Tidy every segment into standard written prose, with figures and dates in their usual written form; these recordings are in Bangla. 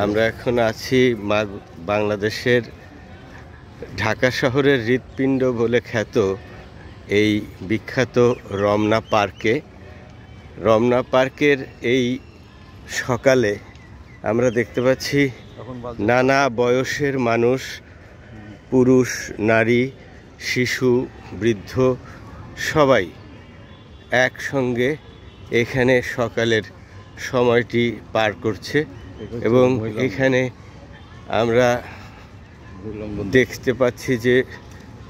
আমরা এখন আছি বাংলাদেশের ঢাকা শহরের হৃৎপিণ্ড বলে খ্যাত এই বিখ্যাত রমনা পার্কে। রমনা পার্কের এই সকালে আমরা দেখতে পাচ্ছি নানা বয়সের মানুষ, পুরুষ, নারী, শিশু, বৃদ্ধ সবাই একসঙ্গে এখানে সকালের সময়টি পার করছে এবং এখানে আমরা দেখতে পাচ্ছি যে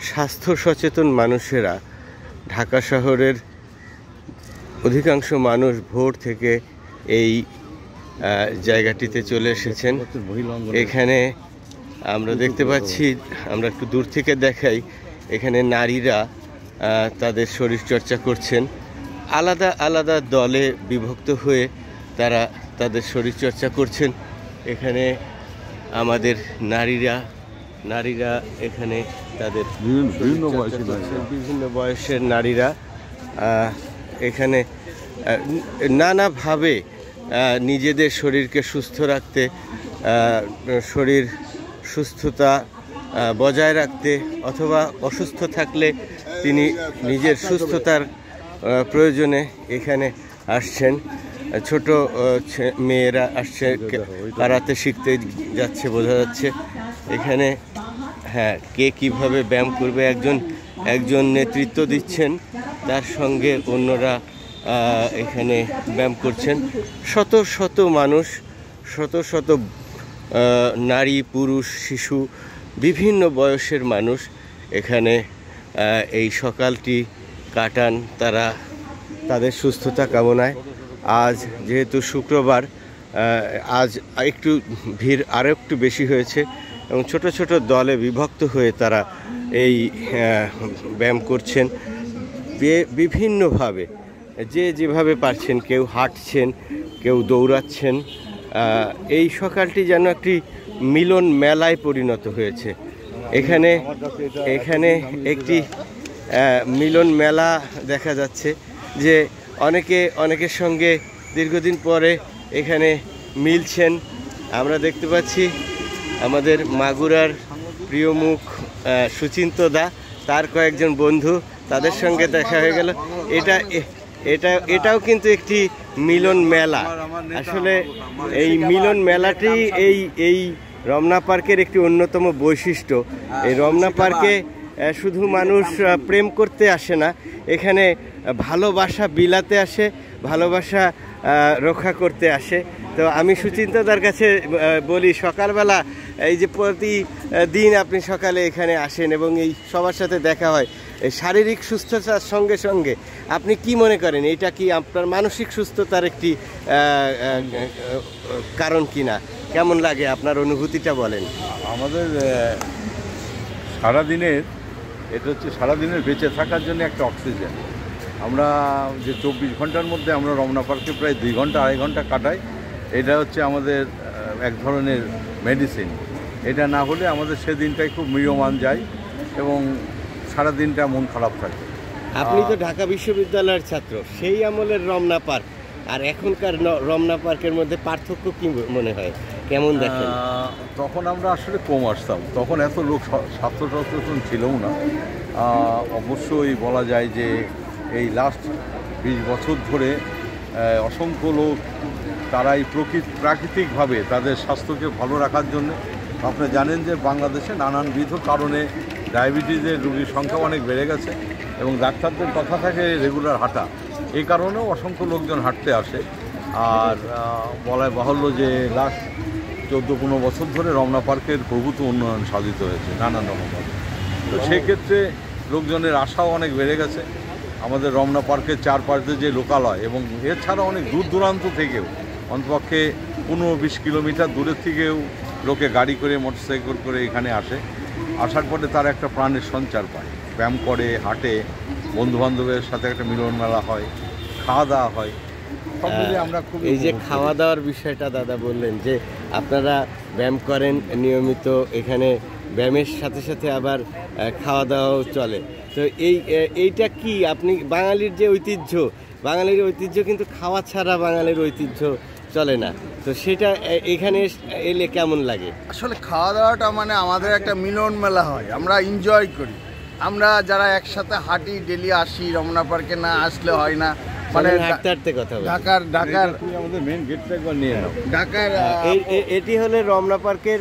স্বাস্থ্য সচেতন মানুষেরা, ঢাকা শহরের অধিকাংশ মানুষ ভোর থেকে এই জায়গাটিতে চলে এসেছেন। এখানে আমরা দেখতে পাচ্ছি, আমরা একটু দূর থেকে দেখাই, এখানে নারীরা তাদের শরীরচর্চা করছেন। আলাদা আলাদা দলে বিভক্ত হয়ে তারা তাদের শরীরচর্চা করছেন। এখানে আমাদের নারীরা এখানে তাদের বিভিন্ন বয়সের নারীরা এখানে নানাভাবে নিজেদের শরীরকে সুস্থ রাখতে, শরীর সুস্থতা বজায় রাখতে, অথবা অসুস্থ থাকলে তিনি নিজের সুস্থতার প্রয়োজনে এখানে আসছেন। ছোট মেয়েরা আসছে, কারাতে শিখতে যাচ্ছে বোঝা যাচ্ছে। এখানে কে কিভাবে ব্যায়াম করবে একজন নেতৃত্ব দিচ্ছেন, তার সঙ্গে অন্যরা এখানে ব্যায়াম করছেন। শত শত মানুষ, শত শত নারী, পুরুষ, শিশু, বিভিন্ন বয়সের মানুষ এখানে এই সকালটি কাটান তারা তাদের সুস্থতা কামনায়। আজ যেহেতু শুক্রবার, আজ একটু ভিড় আরও একটু বেশি হয়েছে এবং ছোট ছোট দলে বিভক্ত হয়ে তারা এই ব্যায়াম করছেন বিভিন্নভাবে, যে যেভাবে পারছেন। কেউ হাঁটছেন, কেউ দৌড়াচ্ছেন। এই সকালটি যেন একটি মিলন মেলায় পরিণত হয়েছে। এখানে একটি মিলন মেলা দেখা যাচ্ছে, যে অনেকের সঙ্গে দীর্ঘদিন পরে এখানে মিলছেন। আমরা দেখতে পাচ্ছি আমাদের মাগুরার প্রিয় মুখ সুচিন্ত দা, তার কয়েকজন বন্ধু, তাদের সঙ্গে দেখা হয়ে গেল। এটাও কিন্তু একটি মিলন মেলা। আসলে এই মিলন মেলাটি এই রমনা পার্কের একটি অন্যতম বৈশিষ্ট্য। এই রমনা পার্কে শুধু মানুষ প্রেম করতে আসে না, এখানে ভালোবাসা বিলাতে আসে, ভালোবাসা রক্ষা করতে আসে। তো আমি সুচিন্তাদার কাছে বলি, সকালবেলা এই যে প্রতিদিন আপনি সকালে এখানে আসেন এবং এই সবার সাথে দেখা হয়, এই শারীরিক সুস্থতার সঙ্গে সঙ্গে আপনি কি মনে করেন, এটা কি আপনার মানসিক সুস্থতার একটি কারণ কিনা? কেমন লাগে আপনার অনুভূতিটা বলেন। আমাদের এটা হচ্ছে সারাদিনের বেঁচে থাকার জন্য একটা অক্সিজেন। আমরা যে 24 ঘন্টার মধ্যে আমরা রমনা পার্কে প্রায় 2 ঘন্টা 2.5 ঘন্টা কাটাই, এটা হচ্ছে আমাদের এক ধরনের মেডিসিন। এটা না হলে আমাদের সেদিনটাই খুব ম্রিয়মান যায় এবং সারাদিনটা মন খারাপ থাকে। আপনি তো ঢাকা বিশ্ববিদ্যালয়ের ছাত্র, সেই আমলের রমনা পার্ক আর এখনকার রমনা পার্কের মধ্যে পার্থক্য কি মনে হয়, কেমন দেখেন? তখন আমরা আসলে কম আসতাম, তখন এত লোক ছাত্র সচেতন ছিলও না। অবশ্যই বলা যায় যে এই লাস্ট 20 বছর ধরে অসংখ্য লোক তারাই প্রাকৃতিকভাবে তাদের স্বাস্থ্যকে ভালো রাখার জন্য, আপনি জানেন যে বাংলাদেশে নানানবিধ কারণে ডায়াবেটিসের রোগীর সংখ্যা অনেক বেড়ে গেছে এবং ডাক্তারদের কথা থাকে রেগুলার হাঁটা, এই কারণেও অসংখ্য লোকজন হাঁটতে আসে। আর বলায় বাহুল্য যে লাস্ট 14-15 বছর ধরে রমনা পার্কের প্রভূত উন্নয়ন সাধিত হয়েছে নানান রকমভাবে। তো সেক্ষেত্রে লোকজনের আশাও অনেক বেড়ে গেছে। আমাদের রমনা পার্কের চারপাশে যে লোকালয় এবং এছাড়া অনেক দূর দূরান্ত থেকেও, অন্তপক্ষে 15-20 কিলোমিটার দূরের থেকেও লোকে গাড়ি করে, মোটরসাইকেল করে এখানে আসার পরে তারা একটা প্রাণের সঞ্চার পায়, ব্যায়াম করে, হাঁটে, বন্ধুবান্ধবের সাথে একটা মিলন মেলা হয়, খাওয়া দাওয়া হয়। সব মিলিয়ে আমরা খুব এই যে খাওয়া দাওয়ার বিষয়টা দাদা বললেন যে আপনারা ব্যায়াম করেন নিয়মিত, এখানে ব্যায়ামের সাথে সাথে আবার খাওয়া দাওয়াও চলে। তো এইটা কি আপনি বাঙালির যে ঐতিহ্য, বাঙালির ঐতিহ্য কিন্তু খাওয়া ছাড়া বাঙালির ঐতিহ্য চলে না। তো সেটা এখানে এলে কেমন লাগে? আসলে খাওয়া দাওয়াটা মানে আমাদের একটা মিলন মেলা হয়, আমরা এনজয় করি। আমরা যারা একসাথে হাঁটি, ডেলি আসি, রমনা পার্কে না আসলে হয় না। মানে হাঁটতে কথা ঢাকার আমাদের মেন গেটটা একবার নিয়ে নাও। ঢাকার এটি হলো রমনা পার্কের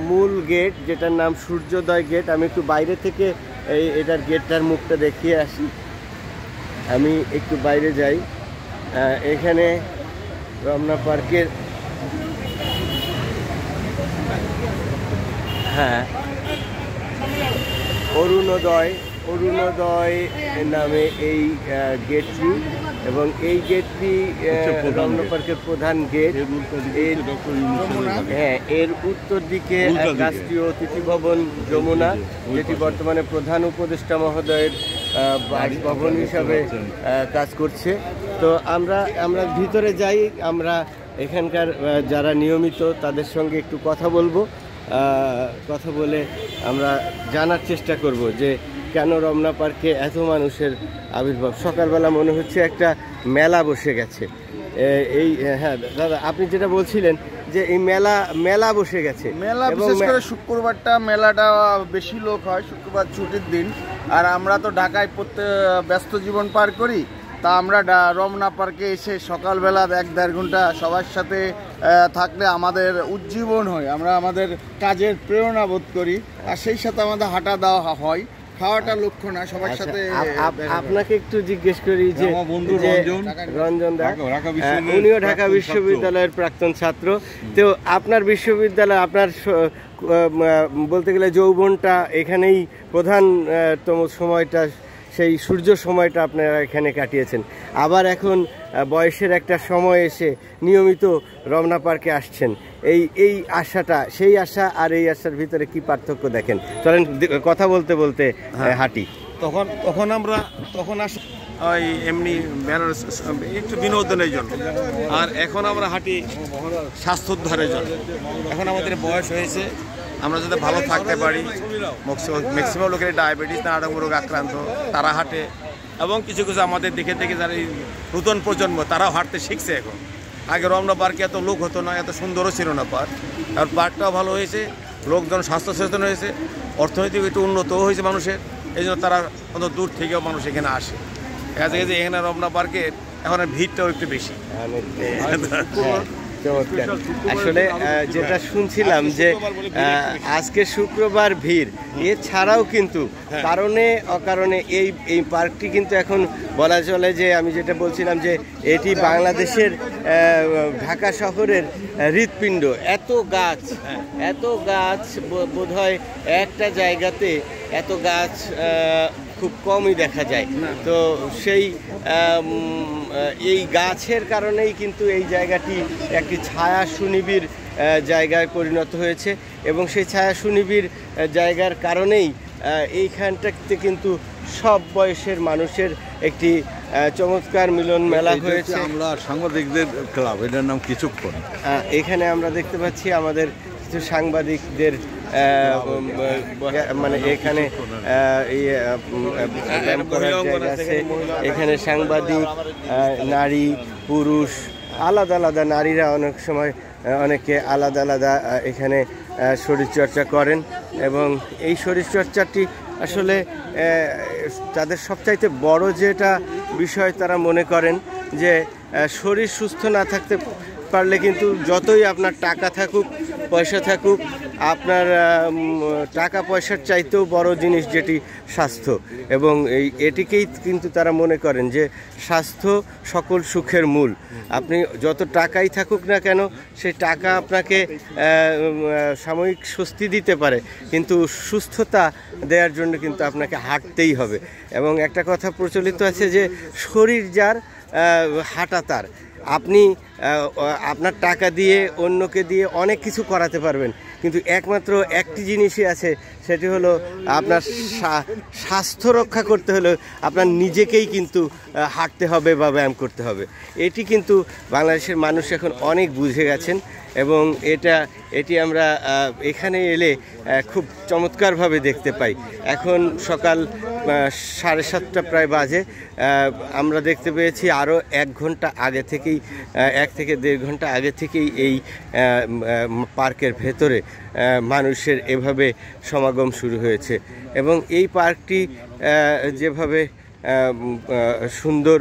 মূল গেট, যেটার নাম সূর্যোদয় গেট। আমি একটু বাইরে থেকে এটার গেটটার মুখটা দেখিয়ে আসি। আমি একটু বাইরে যাই। এখানে রমনা পার্কের অরুণোদয় নামে এই গেটটি, এবং এই গেটটি রমনা পার্কের প্রধান গেট। এর উত্তর দিকে রাষ্ট্রীয় অতিথি ভবন যমুনা, যেটি বর্তমানে প্রধান উপদেষ্টা মহোদয়ের বাসভবন হিসাবে কাজ করছে। তো আমরা ভিতরে যাই, আমরা এখানকার যারা নিয়মিত তাদের সঙ্গে একটু কথা বলবো। কথা বলে আমরা জানার চেষ্টা করব যে কেন রমনা পার্কে এত মানুষের আবির্ভাব। সকালবেলা মনে হচ্ছে একটা মেলা বসে গেছে। এই হ্যাঁ দাদা, আপনি যেটা বলছিলেন যে এই মেলা বসে গেছে। মেলা বিশেষ করে শুক্রবারটা মেলাটা বেশি লোক হয়, শুক্রবার ছুটির দিন। আর আমরা তো ঢাকায় ব্যস্ত জীবন পার করি, তা আমরা রমনা পার্কে এসে সকালবেলা 1-1.5 ঘন্টা সবার সাথে থাকলে আমাদের উজ্জীবন হয়, আমরা আমাদের কাজের প্রেরণা বোধ করি। আর সেই সাথে আমাদের হাঁটা দেওয়া হয়, খাওয়াটা লক্ষ্য না, সবার সাথে। আপনাকে একটু জিজ্ঞেস করি যে রঞ্জন দা, উনিও ঢাকা বিশ্ববিদ্যালয়ের প্রাক্তন ছাত্র। তো আপনার বিশ্ববিদ্যালয়, আপনার বলতে গেলে যৌবনটা এখানেই প্রধানতম সময়টা, সেই সূর্য সময়টা আপনারা এখানে কাটিয়েছেন। আবার এখন বয়সের একটা সময় এসে নিয়মিত রমনা পার্কে আসছেন। এই আশাটা, সেই আশা আর এই আশার ভিতরে কি পার্থক্য দেখেন? চলেন কথা বলতে বলতে হাঁটি। তখন আমরা ওই এমনি একটু বিনোদনের জন্য, আর এখন আমরা হাঁটি স্বাস্থ্যোদ্ধারের জন্য। এখন আমাদের বয়স হয়েছে, আমরা যাতে ভালো থাকতে পারি। ম্যাক্সিমাম লোকের ডায়াবেটিস, নানা রোগ আক্রান্ত, তারা হাঁটে। এবং কিছু আমাদের দেখে যারা এই নতুন প্রজন্ম, তারাও হাঁটতে শিখছে এখন। আগে রমনা পার্কে এত লোক হতো না, এত সুন্দরও ছিল না পার্ক। আর পার্কটাও ভালো হয়েছে, লোকজন স্বাস্থ্য সচেতন হয়েছে, অর্থনৈতিক একটু উন্নতও হয়েছে মানুষের। এই জন্য তারা অত দূর থেকেও মানুষ এখানে আসে। এখানে রমনা পার্কের এখন ভিড়টাও একটু বেশি। আসলে যেটা শুনছিলাম যে আজকে শুক্রবার ভিড়, এছাড়াও কিন্তু কারণে অকারণে এই পার্কটি কিন্তু এখন বলা চলে যে, আমি যেটা বলছিলাম যে এটি বাংলাদেশের ঢাকা শহরের হৃৎপিণ্ড। এত গাছ বোধহয় একটা জায়গাতে এত গাছ খুব কমই দেখা যায়। তো এই গাছের কারণেই কিন্তু এই জায়গাটি একটি ছায়া সুনিবিড় জায়গায় পরিণত হয়েছে, এবং সেই ছায়া সুনিবিড় জায়গার কারণেই এইখানটাতে কিন্তু সব বয়সের মানুষের একটি চমৎকার মিলন মেলা হয়েছে। আমরা সাংবাদিকদের ক্লাব, এটার নাম কিছুক্ষণ। এখানে আমরা দেখতে পাচ্ছি আমাদের কিছু সাংবাদিকদের মানে এখানে ব্যায়াম করার জায়গা আছে। এখানে সাংবাদিক, নারী পুরুষ আলাদা নারীরা অনেকে আলাদা এখানে শরীরচর্চা করেন, এবং এই শরীরচর্চাটি আসলে তাদের সবচাইতে বড় যেটা বিষয় তারা মনে করেন যে শরীর সুস্থ না থাকতে পারলে কিন্তু যতই আপনার টাকা থাকুক, পয়সা থাকুক, আপনার টাকা পয়সার চাইতেও বড় জিনিস যেটি স্বাস্থ্য। এবং এটিকেই কিন্তু তারা মনে করেন যে স্বাস্থ্য সকল সুখের মূল। আপনি যত টাকাই থাকুক না কেন, সেই টাকা আপনাকে সাময়িক স্বস্তি দিতে পারে, কিন্তু সুস্থতা দেওয়ার জন্য কিন্তু আপনাকে হাঁটতেই হবে। এবং একটা কথা প্রচলিত আছে যে শরীর যার, হাঁটা তার। আপনি আপনার টাকা দিয়ে অন্যকে দিয়ে অনেক কিছু করাতে পারবেন, কিন্তু একমাত্র একটি জিনিসই আছে, সেটি হলো আপনার স্বাস্থ্য রক্ষা করতে হলে আপনার নিজেকেই কিন্তু হাঁটতে হবে বা ব্যায়াম করতে হবে। এটি কিন্তু বাংলাদেশের মানুষ এখন অনেক বুঝে গেছেন এবং এটি আমরা এখানে এলে খুব চমৎকারভাবে দেখতে পাই। এখন সকাল 7:30 প্রায় বাজে। আমরা দেখতে পেয়েছি আরও 1 ঘন্টা আগে থেকেই 1 থেকে 1.5 ঘন্টা আগে থেকেই এই পার্কের ভেতরে মানুষের এভাবে সমাগম শুরু হয়েছে এবং এই পার্কটি যেভাবে সুন্দর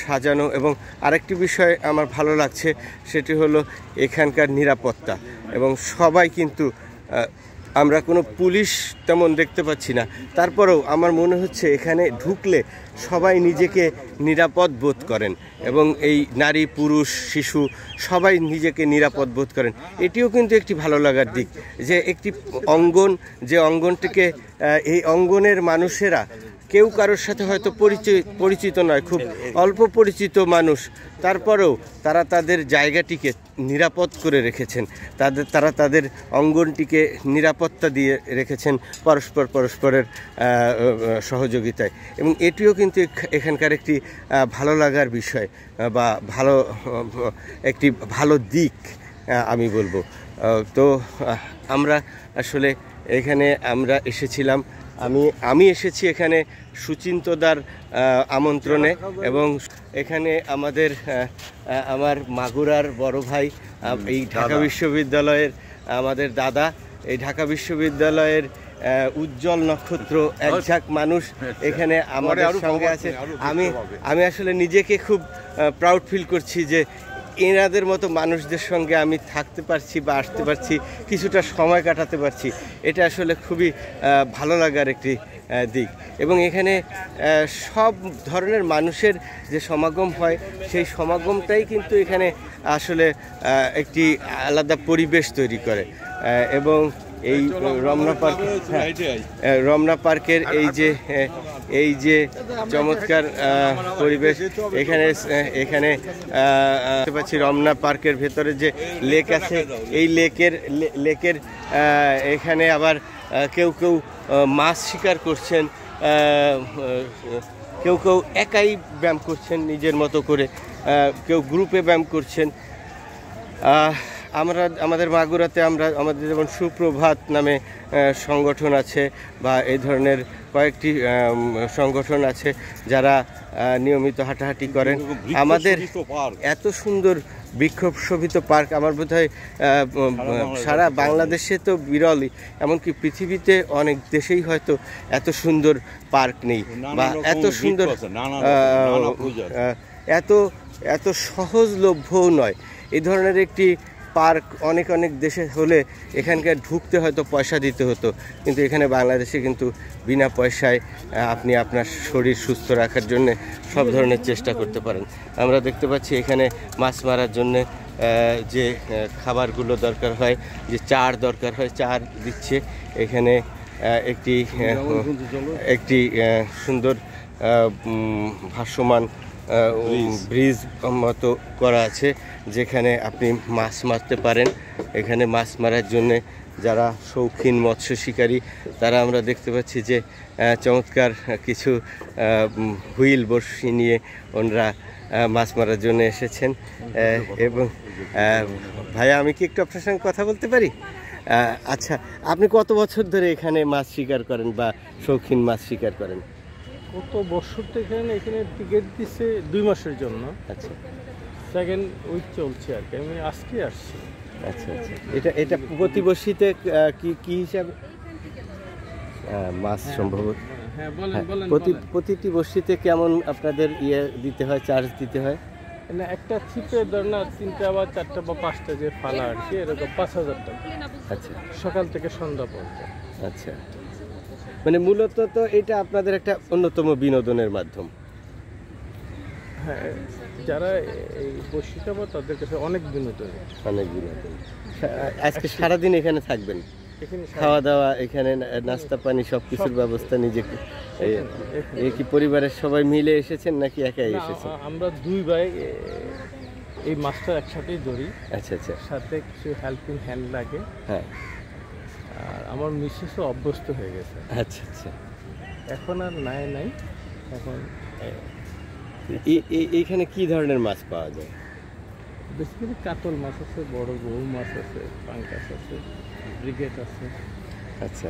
সাজানো এবং আরেকটি বিষয় আমার ভালো লাগছে সেটি হলো এখানকার নিরাপত্তা এবং সবাই কিন্তু আমরা কোনো পুলিশ তেমন দেখতে পাচ্ছি না, তারপরেও আমার মনে হচ্ছে এখানে ঢুকলে সবাই নিজেকে নিরাপদ বোধ করেন এবং এই নারী পুরুষ শিশু সবাই নিজেকে নিরাপদ বোধ করেন। এটিও কিন্তু একটি ভালো লাগার দিক যে একটি অঙ্গন, যে অঙ্গনটিকে এই অঙ্গনের মানুষেরা কেউ কারোর সাথে হয়তো পরিচিত নয়, খুব অল্প পরিচিত মানুষ, তারপরেও তারা তাদের জায়গাটিকে নিরাপদ করে রেখেছেন, তারা তাদের অঙ্গনটিকে নিরাপত্তা দিয়ে রেখেছেন পরস্পরের সহযোগিতায় এবং এটিও কিন্তু এখানকার একটি ভালো লাগার বিষয় বা একটি ভালো দিক আমি বলবো। তো আমরা আসলে এখানে আমরা এসেছিলাম, আমি এসেছি এখানে সুচিন্তদার আমন্ত্রণে এবং এখানে আমার মাগুরার বড় ভাই এই ঢাকা বিশ্ববিদ্যালয়ের আমাদের দাদা, এই ঢাকা বিশ্ববিদ্যালয়ের উজ্জ্বল নক্ষত্র একঝাঁক মানুষ এখানে আমাদের সঙ্গে আছে। আমি আসলে নিজেকে খুব প্রাউড ফিল করছি যে এনাদের মতো মানুষদের সঙ্গে আমি থাকতে পারছি বা আসতে পারছি, কিছুটা সময় কাটাতে পারছি। এটা আসলে খুবই ভালো লাগার একটি দিক এবং এখানে সব ধরনের মানুষের যে সমাগম হয় সেই সমাগমটাই কিন্তু এখানে আসলে একটি আলাদা পরিবেশ তৈরি করে এবং এই রমনা পার্কের এই যে চমৎকার পরিবেশ এখানে দেখতে পাচ্ছি রমনা পার্কের ভেতরে যে লেক আছে, এই লেকের এখানে আবার কেউ মাছ শিকার করছেন, কেউ একাই ব্যায়াম করছেন নিজের মতো করে, কেউ গ্রুপে ব্যায়াম করছেন। আমাদের মাগুরাতে আমাদের যেমন সুপ্রভাত নামে সংগঠন আছে বা এই ধরনের কয়েকটি সংগঠন আছে যারা নিয়মিত হাঁটাহাঁটি করেন। আমাদের এত সুন্দর বৃক্ষশোভিত পার্ক আমার বোধহয় সারা বাংলাদেশে তো বিরলই, এমনকি পৃথিবীতে অনেক দেশেই হয়তো এত সুন্দর পার্ক নেই বা এত সুন্দর এত সহজলভ্যও নয়। এই ধরনের একটি পার্ক অনেক দেশে হলে এখানকার ঢুকতে হয়তো পয়সা দিতে হতো, কিন্তু এখানে বাংলাদেশে কিন্তু বিনা পয়সায় আপনি আপনার শরীর সুস্থ রাখার জন্য সব ধরনের চেষ্টা করতে পারেন। আমরা দেখতে পাচ্ছি এখানে মাছ মারার জন্যে যে খাবারগুলো দরকার হয়, যে চার দরকার হয়, চার দিচ্ছে এখানে। একটি সুন্দর ভাসমান ব্রিজ মতো করা আছে যেখানে আপনি মাছ মারতে পারেন। এখানে মাছ মারার জন্যে যারা শৌখিন মৎস্য শিকারী তারা আমরা দেখতে পাচ্ছি যে চমৎকার কিছু হুইল বড়শি নিয়ে ওনারা মাছ মারার জন্য এসেছেন। এবং ভাইয়া, আমি কি একটু আপনার সঙ্গে কথা বলতে পারি? আচ্ছা, আপনি কত বছর ধরে এখানে মাছ শিকার করেন বা শৌখিন মাছ শিকার করেন? কত বছর থেকে এখানে টিকিট দিচ্ছে 2 মাসের জন্য। আচ্ছা, সেকেন্ড উইক চলছে আর কি, আমি আজকে আসছি। আচ্ছা, এটা প্রতিবর্ষীতে কি হিসাবে মাছ সম্ভবত? হ্যাঁ, বলেন। প্রতিটি বর্ষিতে কেমন আপনাদের দিতে হয়, চার্জ দিতে হয়? না, একটা ছিপে ধর না 3টা বা 4টা বা 5টা যে ফালা আর কি, এরকম 5000 টাকা। আচ্ছা, সকাল থেকে সন্ধ্যা পর্যন্ত। আচ্ছা, মানে মূলত তো এটা আপনাদের একটা অন্যতম বিনোদনের মাধ্যম। হ্যাঁ, যারা এই বর্ষিটা বা তাদের কাছে অনেক বিনোদন। আজকে সারাদিন এখানে থাকবেন? খাওয়া দাওয়া এখানে, নাস্তা পানি সব কিছুর ব্যবস্থা নিজেকে? কি পরিবারের সবাই মিলে এসেছেন নাকি একাই এসেছেন? আমরা 2 ভাই এই মাছটা একসাথেই ধরি। আচ্ছা, সাথে কিছু হেল্পিং হ্যান্ড লাগে। হ্যাঁ, আর আমার মিসেসও অভ্যস্ত হয়ে গেছে। আচ্ছা আচ্ছা। এখন আর নাই এখন এইখানে কি ধরনের মাছ পাওয়া যায়? বেসিক্যালি কাতল মাছ আছে, বড় রৌ মাছ আছে, পাঙ্কাস আছে, ব্রিগেড আছে। আচ্ছা,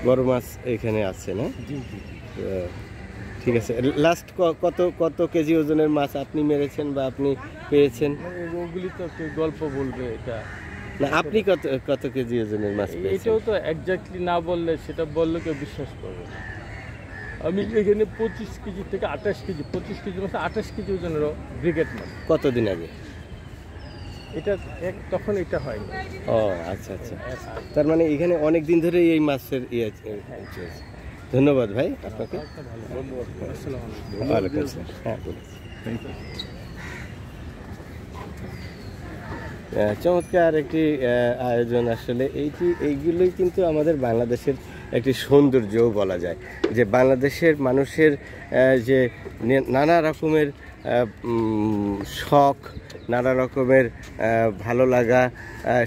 বড় মাছ এখানে আছে না? জি জি। ঠিক আছে। লাস্ট কত কেজি ওজনের মাছ আপনি মেরেছেন বা আপনি পেয়েছেন? ওগুলি তো কেউ গল্প বলবে এটা না, আপনি কত কেজি ওজনের মাছ পেয়েছেন? এটাও তো এক্স্যাক্টলি না বললে, সেটা বললে কেউ বিশ্বাস করবে না। আমি এখানে 25 কেজি থেকে 28 কেজি, 25 কেজি মাছ 28 কেজি ওজনেরও ব্রিগেড মাছ। কতদিন আগে? এটা তখন এটা হয়নি। ও আচ্ছা আচ্ছা। তার মানে এখানে অনেক দিন ধরে এই মাছের ধন্যবাদ ভাই আপনাকে। ওয়ালাইকুম আসসালাম। হ্যাঁ, চমৎকার একটি আয়োজন। আসলে এইগুলোই কিন্তু আমাদের বাংলাদেশের একটি সৌন্দর্যও বলা যায়, যে বাংলাদেশের মানুষের যে নানা রকমের শখ, নানা রকমের ভালো লাগা,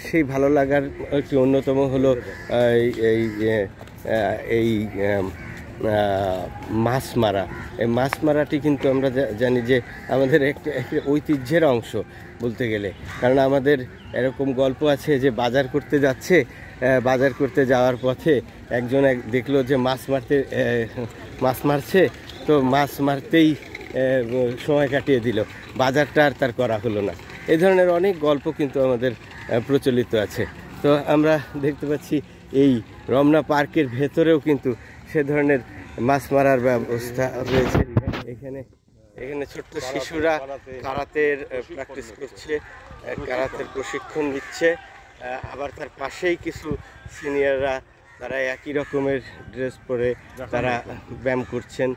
সেই ভালো লাগার একটি অন্যতম হলো এই মাছ মারা। এই মাছ মারাটি কিন্তু আমরা জানি যে আমাদের একটা ঐতিহ্যের অংশ বলতে গেলে। কারণ আমাদের এরকম গল্প আছে যে বাজার করতে যাচ্ছে, বাজার করতে যাওয়ার পথে একজন দেখলো যে মাছ মারছে, তো মাছ মারতেই সময় কাটিয়ে দিল, বাজারটা আর তার করা হলো না। এই ধরনের অনেক গল্প কিন্তু আমাদের প্রচলিত আছে। তো আমরা দেখতে পাচ্ছি এই রমনা পার্কের ভেতরেও কিন্তু সে ধরনের মাছ মারার ব্যবস্থা রয়েছে। এখানে ছোট্ট শিশুরা কারাতের প্র্যাকটিস করছে, কারাতের প্রশিক্ষণ নিচ্ছে। আবার তার পাশেই কিছু সিনিয়ররা, তারা একই রকমের ড্রেস পরে তারা ব্যায়াম করছেন।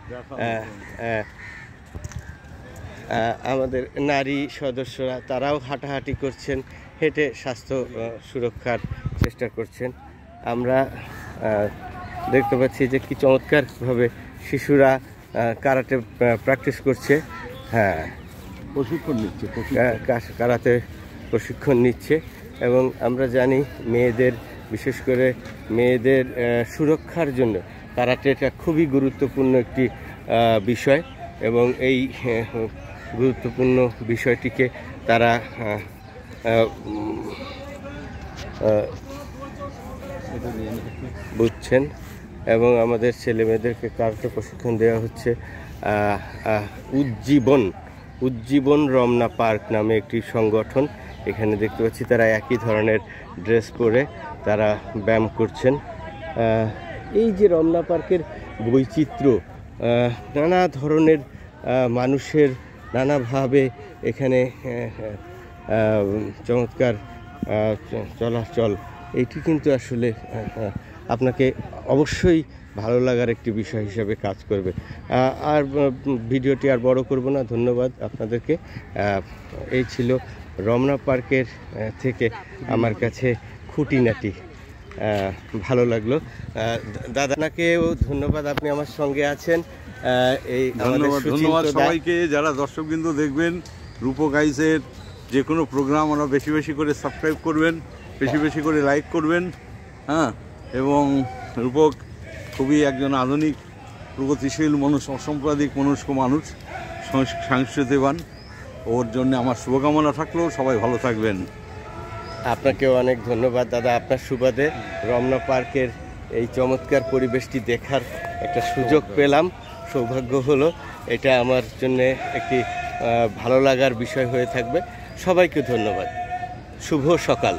আমাদের নারী সদস্যরা তারাও হাঁটাহাঁটি করছেন, হেঁটে স্বাস্থ্য সুরক্ষার চেষ্টা করছেন। আমরা দেখতে পাচ্ছি যে কি চমৎকারভাবে শিশুরা কারাতে প্র্যাকটিস করছে। হ্যাঁ, প্রশিক্ষণ নিচ্ছে, কারাতে প্রশিক্ষণ নিচ্ছে। এবং আমরা জানি মেয়েদের, বিশেষ করে মেয়েদের সুরক্ষার জন্য কারাটেটা খুবই গুরুত্বপূর্ণ একটি বিষয়, এবং এই গুরুত্বপূর্ণ বিষয়টিকে তারা বুঝছেন। এবং আমাদের ছেলেমেয়েদেরকে কারাটে প্রশিক্ষণ দেওয়া হচ্ছে। উজ্জীবন রমনা পার্ক নামে একটি সংগঠন। এখানে দেখতে পাচ্ছি তারা একই ধরনের ড্রেস পরে তারা ব্যায়াম করছেন। এই যে রমনা পার্কের বৈচিত্র্য, নানা ধরনের মানুষের নানাভাবে এখানে চমৎকার চলাচল, এটি কিন্তু আসলে আপনাকে অবশ্যই ভালো লাগার একটি বিষয় হিসাবে কাজ করবে। আর ভিডিওটি আর বড় করব না, ধন্যবাদ আপনাদেরকে। এই ছিল রমনা পার্কের থেকে আমার কাছে খুঁটিনাটি ভালো লাগলো। দাদাকেও ধন্যবাদ, আপনি আমার সঙ্গে আছেন। এই ধন্যবাদ সবাইকে, যারা দর্শকবৃন্দ দেখবেন রূপক আইসের যে কোনো প্রোগ্রাম, ওরা বেশি বেশি করে সাবস্ক্রাইব করবেন, বেশি বেশি করে লাইক করবেন। হ্যাঁ, এবং রূপক খুবই একজন আধুনিক, প্রগতিশীল মানুষ, অসাম্প্রদায়িক মনস্ক মানুষ, সংস্কৃতিবান। ওর জন্য আমার শুভকামনা থাকলেও সবাই ভালো থাকবেন। আপনাকেও অনেক ধন্যবাদ দাদা। আপনার সুবাদে রমনা পার্কের এই চমৎকার পরিবেশটি দেখার একটা সুযোগ পেলাম, সৌভাগ্য হলো। এটা আমার জন্য একটি ভালো লাগার বিষয় হয়ে থাকবে। সবাইকে ধন্যবাদ। শুভ সকাল।